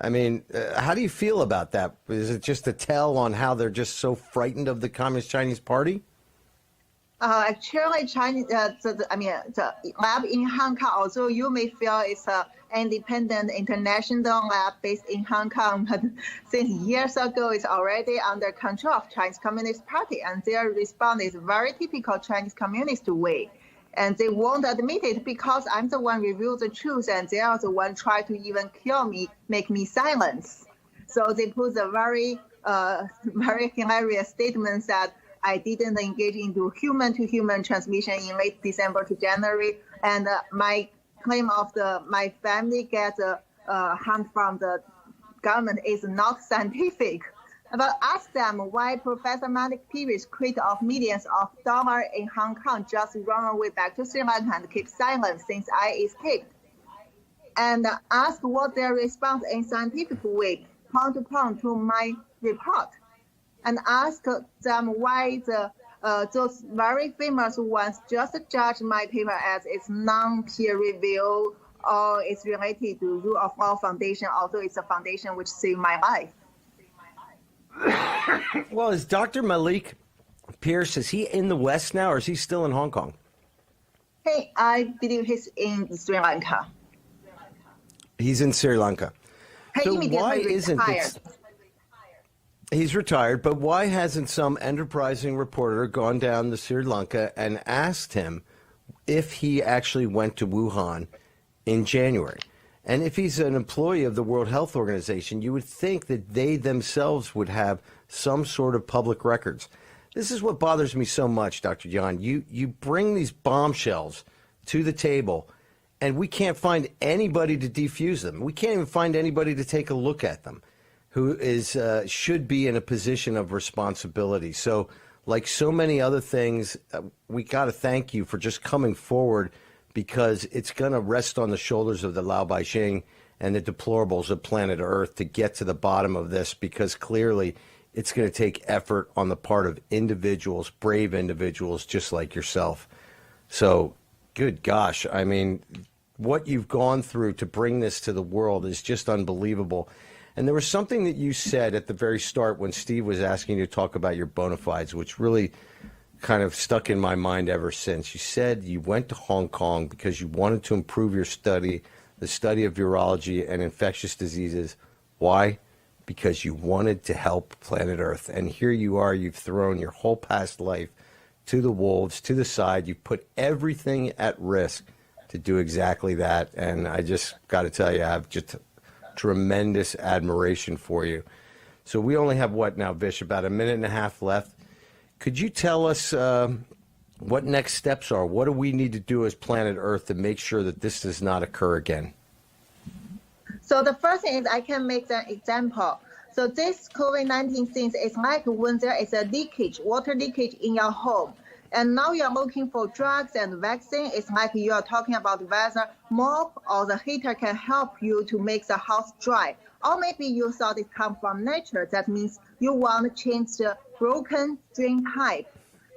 I mean, how do you feel about that? Is it just a tell on how they're just so frightened of the Communist Chinese Party? Actually, the lab in Hong Kong, although you may feel it's an independent international lab based in Hong Kong, but since years ago, it's already under control of Chinese Communist Party, and their response is very typical Chinese Communist way. And they won't admit it because I'm the one reveal the truth, and they are the one try to even kill me, make me silence. So they put a very hilarious statement that I didn't engage into human-to-human transmission in late December to January, and my claim of my family gets harm from the government is not scientific. But ask them why Professor Malik Piri's create of millions of dollars in Hong Kong just run away back to Sri Lanka and keep silent since I escaped. And ask what their response in scientific way, point to my report. And ask them why those very famous ones just judge my paper as it's non-peer review or it's related to Rule of Law Foundation, although it's a foundation which saved my life. Well, is Dr. Malik Pierce, is he in the West now, or is he still in Hong Kong? Hey, I believe he's in Sri Lanka. He's in Sri Lanka. Hey, so why isn't it? He's retired, but why hasn't some enterprising reporter gone down to Sri Lanka and asked him if he actually went to Wuhan in January? And if he's an employee of the World Health Organization, you would think that they themselves would have some sort of public records. This is what bothers me so much, Dr. Yan. You bring these bombshells to the table, and we can't find anybody to defuse them. We can't even find anybody to take a look at them who is should be in a position of responsibility. So, like so many other things, we got to thank you for just coming forward, because it's going to rest on the shoulders of the Lao Baixing and the deplorables of planet Earth to get to the bottom of this, because clearly it's going to take effort on the part of individuals, brave individuals just like yourself. So, good gosh, I mean, what you've gone through to bring this to the world is just unbelievable. And there was something that you said at the very start when Steve was asking you to talk about your bona fides, which really kind of stuck in my mind ever since. You said you went to Hong Kong because you wanted to improve your study, the study of virology and infectious diseases. Why? Because you wanted to help planet Earth. And here you are, you've thrown your whole past life to the wolves, to the side. You've put everything at risk to do exactly that. And I just got to tell you, I have just tremendous admiration for you. So we only have, what now, Vish, about a minute and a half left. Could you tell us what next steps are? What do we need to do as planet Earth to make sure that this does not occur again? So the first thing is I can make an example. So this COVID-19 thing is like when there is a leakage, water leakage in your home. And now you're looking for drugs and vaccine. It's like you are talking about whether mop or the heater can help you to make the house dry. Or maybe you thought it comes from nature. That means you want to change the broken drain pipe.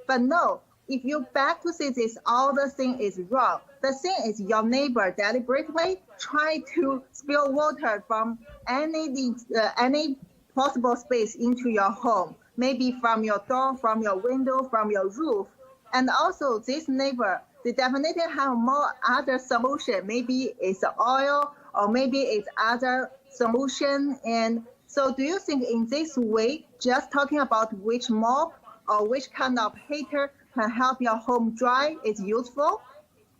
But no, if you back to see this, all the thing is wrong. The thing is your neighbor deliberately try to spill water from any possible space into your home, maybe from your door, from your window, from your roof. And also this neighbor, they definitely have more other solution. Maybe it's oil or maybe it's other solution. And so do you think in this way, just talking about which mop or which kind of heater can help your home dry is useful?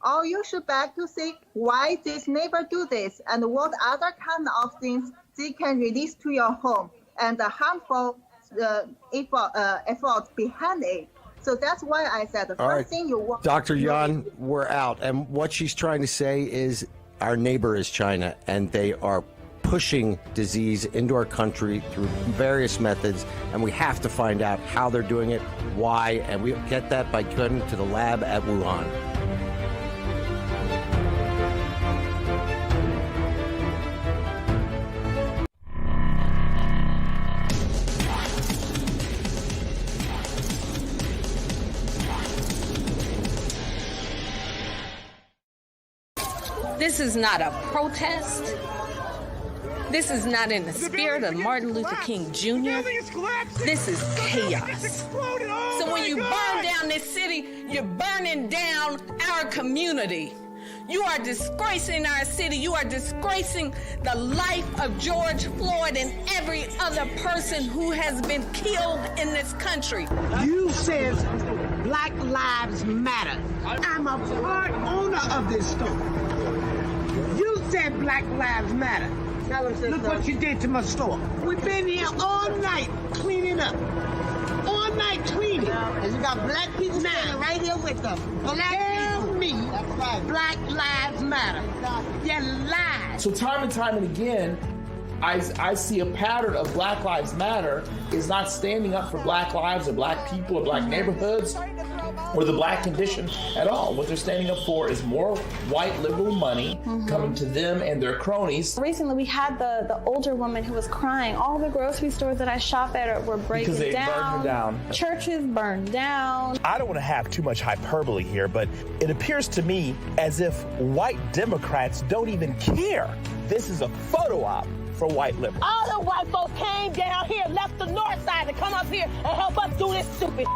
Or you should back to see why this neighbor do this and what other kind of things they can release to your home and the harmful effort behind it. So that's why I said the first thing you want. Dr. Yan, we're out. And what she's trying to say is our neighbor is China, and they are pushing disease into our country through various methods, and we have to find out how they're doing it, why, and we get that by going to the lab at Wuhan. This is not a protest. This is not in the spirit of Martin Luther King Jr. This is chaos. So when you burn down this city, you're burning down our community. You are disgracing our city. You are disgracing the life of George Floyd and every other person who has been killed in this country. You said Black Lives Matter. I'm a part owner of this store. You said Black Lives Matter. Look what you did to my store. We've been here all night cleaning up. All night cleaning. And you got black people standing right here with them. Tell me Black Lives Matter. You lied. So time and time and again, I see a pattern of Black Lives Matter is not standing up for black lives or black people or black neighborhoods or the black condition at all. What they're standing up for is more white liberal money coming to them and their cronies. Recently, we had the older woman who was crying. All the grocery stores that I shop at were breaking because they burned her down. Churches burned down. I don't want to have too much hyperbole here, but it appears to me as if white Democrats don't even care. This is a photo op for white liberals. All the white folks came down here, left the north side to come up here and help us do this stupid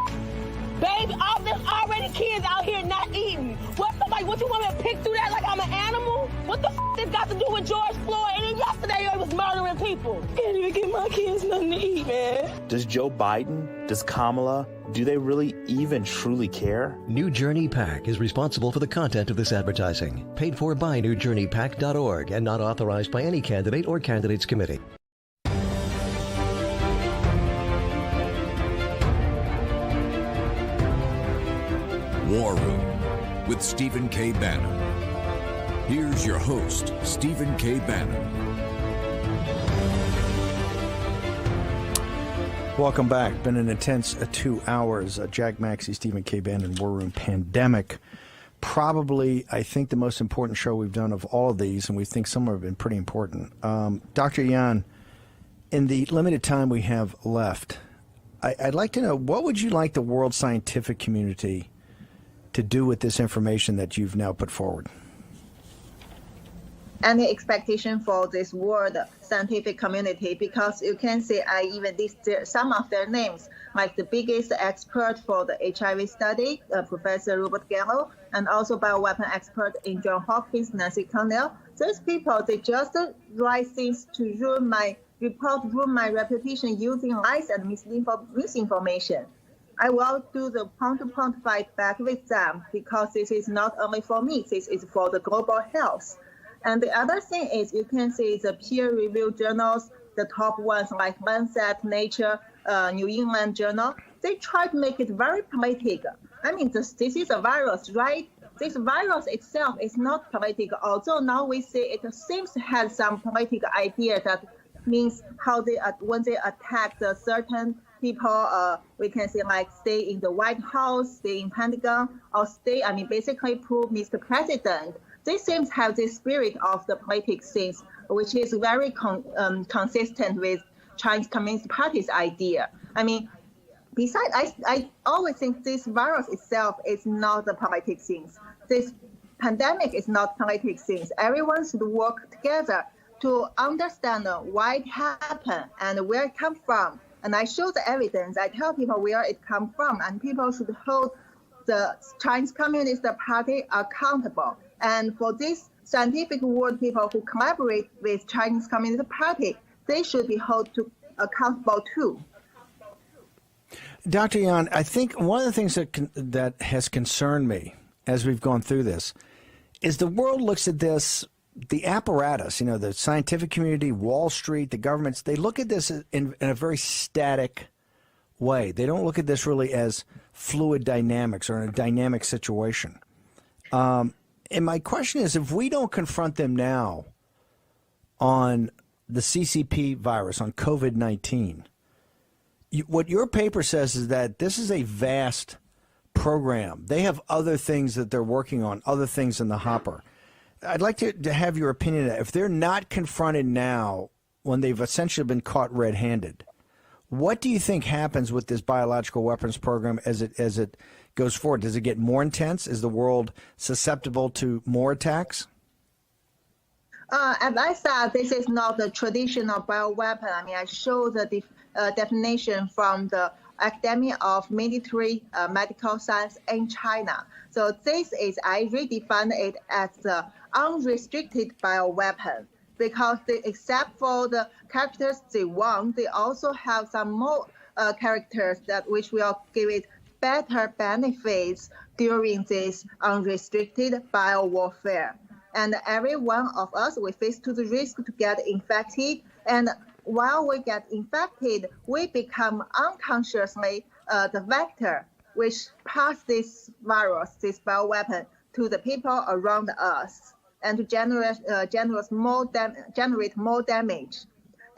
baby, all there's already kids out here not eating. What you want me to pick through that like I'm an animal? What the this got to do with George Floyd? And then yesterday it was murdering people. Can't even give my kids nothing to eat, man. Does Joe Biden, does Kamala, do they really even truly care? New Journey PAC is responsible for the content of this advertising. Paid for by NewJourneyPAC.org and not authorized by any candidate or candidates committee. War Room with Stephen K. Bannon. Here's your host, Stephen K. Bannon. Welcome back. Been an intense 2 hours. Jack Maxey, Stephen K. Bannon, War Room Pandemic. Probably, I think, the most important show we've done of all of these, and we think some have been pretty important. Dr. Yan, in the limited time we have left, I'd like to know, what would you like the world scientific community to do with this information that you've now put forward? Any expectation for this world scientific community, because you can see I even list some of their names, like the biggest expert for the HIV study, Professor Robert Gallo, and also bioweapon expert in Johns Hopkins, Nancy Cornell. These people, they just write things to ruin my reputation using lies and misinformation. I will do the point-to-point fight back with them, because this is not only for me, this is for the global health. And the other thing is, you can see the peer-reviewed journals, the top ones like Lancet, Nature, New England Journal, they try to make it very political. I mean, this is a virus, right? This virus itself is not political, although now we see it seems to have some political idea that means how they, when they attack the certain people, we can say like stay in the White House, stay in Pentagon, or stay, I mean, basically prove Mr. President. They seem to have this spirit of the politics things, which is very consistent with Chinese Communist Party's idea. I mean, besides, I always think this virus itself is not the politics things. This pandemic is not politics things. Everyone should work together to understand why it happened and where it comes from. And I show the evidence. I tell people where it comes from, and people should hold the Chinese Communist Party accountable. And for these scientific world people who collaborate with Chinese Communist Party, they should be held to accountable too. Dr. Yan, I think one of the things that has concerned me as we've gone through this is the world looks at this, the apparatus, you know, the scientific community, Wall Street, the governments, they look at this in a very static way. They don't look at this really as fluid dynamics or in a dynamic situation. And my question is, if we don't confront them now on the CCP virus, on COVID-19, what your paper says is that this is a vast program. They have other things that they're working on, other things in the hopper. I'd like to have your opinion on that. If they're not confronted now, when they've essentially been caught red-handed, what do you think happens with this biological weapons program as it goes forward? Does it get more intense? Is the world susceptible to more attacks? As I said, this is not the traditional bioweapon. I mean, I show the definition from the Academy of Military Medical Science in China. So this is, I redefine it as the unrestricted bioweapon, because except for the characters they want, they also have some more characters that which will give it better benefits during this unrestricted biowarfare. And every one of us, we face to the risk to get infected. And while we get infected, we become unconsciously the vector which pass this virus, this bioweapon, to the people around us, and to generate more damage.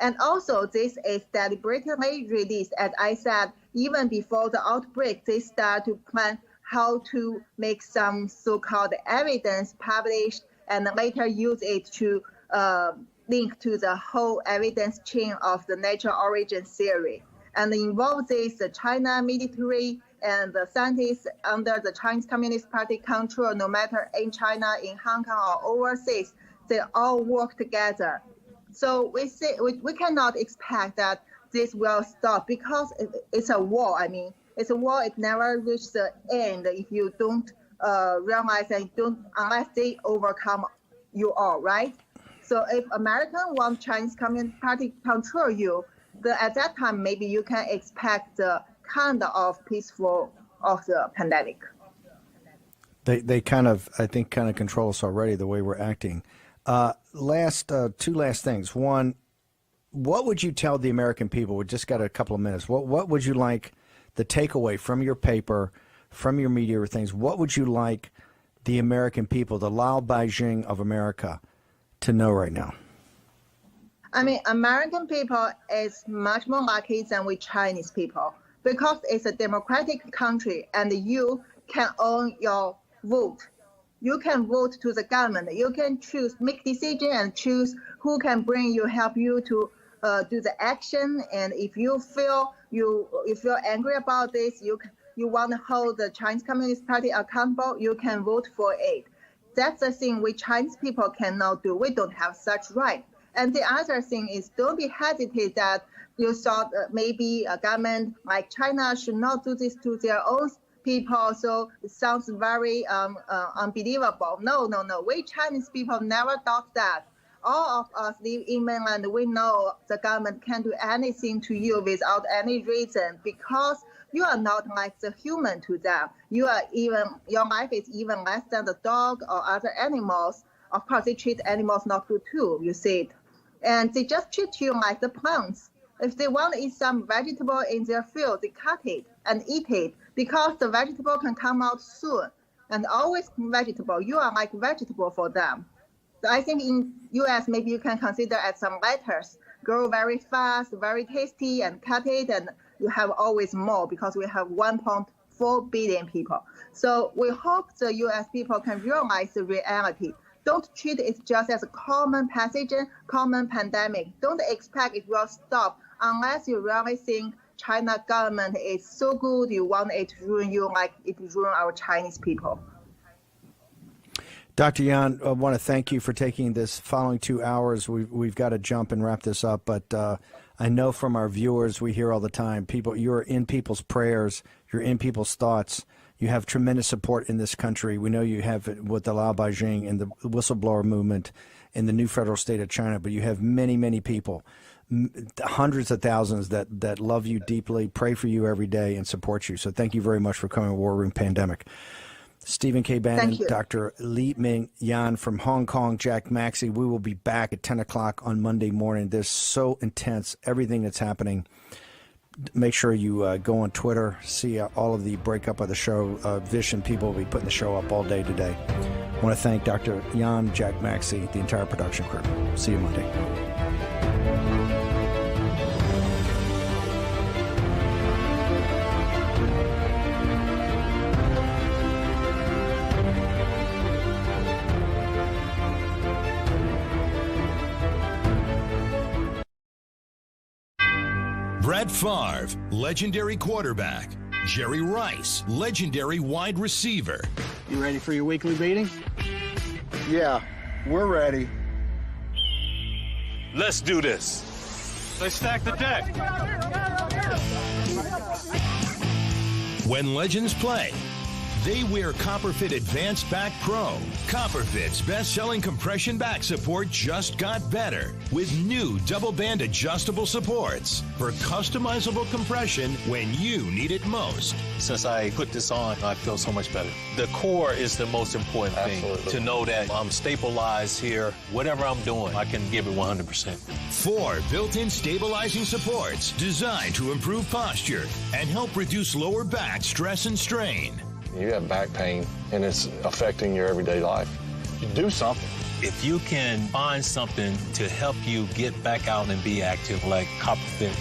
And also, this is deliberately released. As I said, even before the outbreak, they start to plan how to make some so-called evidence published and later use it to link to the whole evidence chain of the natural origin theory. And involve this the China military and the scientists under the Chinese Communist Party control, no matter in China, in Hong Kong, or overseas, they all work together. So we cannot expect that this will stop, because it's a war. I mean, it's a war. It never reaches the end if you don't realize and unless they overcome you all, right? So if Americans want Chinese Communist Party to control you, at that time maybe you can expect the kind of peaceful of the pandemic. They kind of, I think, control us already the way we're acting. Two last things. One, what would you tell the American people? We just got a couple of minutes. What would you like the takeaway from your paper, from your media or things? What would you like the American people, the Lao Beijing of America, to know right now? I mean, American people is much more lucky than we Chinese people, because it's a democratic country and you can own your vote. You can vote to the government. You can choose, make decision and choose who can help you to do the action. And if you feel angry about this, you want to hold the Chinese Communist Party accountable, you can vote for it. That's the thing we Chinese people cannot do. We don't have such right. And the other thing is, don't be hesitant that you thought maybe a government like China should not do this to their own people. So it sounds very unbelievable. No. We Chinese people never thought that. All of us live in mainland. We know the government can't do anything to you without any reason, because you are not like the human to them. Your life is even less than the dog or other animals. Of course, they treat animals not good too, you see it. And they just treat you like the plants. If they want to eat some vegetable in their field, they cut it and eat it, because the vegetable can come out soon. And always vegetable, you are like vegetable for them. So I think in U.S., maybe you can consider as some lettuce, grow very fast, very tasty, and cut it, and you have always more, because we have 1.4 billion people. So we hope the U.S. people can realize the reality. Don't treat it just as a common pathogen, common pandemic. Don't expect it will stop unless you really think China government is so good, you want it to ruin you like it ruined our Chinese people. Dr. Yan, I want to thank you for taking this following 2 hours. We've got to jump and wrap this up, but I know from our viewers, we hear all the time, you're in people's prayers, you're in people's thoughts. You have tremendous support in this country. We know you have it with the Lao Beijing and the whistleblower movement in the new federal state of China, but you have many, many people, hundreds of thousands that love you deeply, pray for you every day, and support you. So thank you very much for coming to War Room Pandemic. Stephen K. Bannon, Dr. Li Ming Yan from Hong Kong, Jack Maxey. We will be back at 10 o'clock on Monday morning. This is so intense, everything that's happening. Make sure you go on Twitter, see all of the breakup of the show. Vision people will be putting the show up all day today. I want to thank Dr. Yan, Jack Maxey, the entire production crew. See you Monday. Brett Favre, legendary quarterback. Jerry Rice, legendary wide receiver. You ready for your weekly meeting? Yeah, we're ready. Let's do this. Let's stack the deck. When legends play, they wear Copperfit Advanced Back Pro. Copperfit's best-selling compression back support just got better with new double-band adjustable supports for customizable compression when you need it most. Since I put this on, I feel so much better. The core is the most important thing. To know that I'm stabilized here. Whatever I'm doing, I can give it 100%. 4 built-in stabilizing supports designed to improve posture and help reduce lower back stress and strain. You have back pain, and it's affecting your everyday life. You do something. If you can find something to help you get back out and be active, like Copperfit,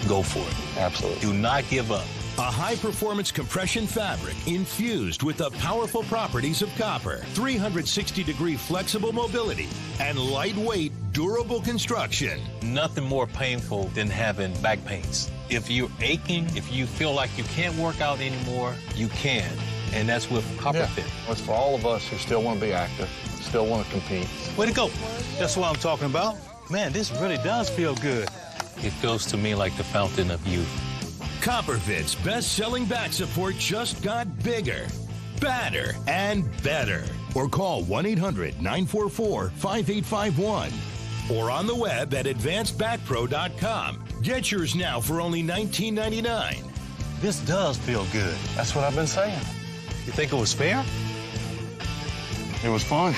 go for it. Absolutely. Do not give up. A high-performance compression fabric infused with the powerful properties of copper, 360-degree flexible mobility, and lightweight, durable construction. Nothing more painful than having back pains. If you're aching, if you feel like you can't work out anymore, you can. And that's with Copperfit. Yeah. It's for all of us who still want to be active, still want to compete. Way to go. That's what I'm talking about. Man, this really does feel good. It feels to me like the fountain of youth. Copperfit's best-selling back support just got bigger, badder, and better. Or call 1-800-944-5851. Or on the web at advancedbackpro.com. Get yours now for only $19.99. This does feel good. That's what I've been saying. You think it was fair? It was fun.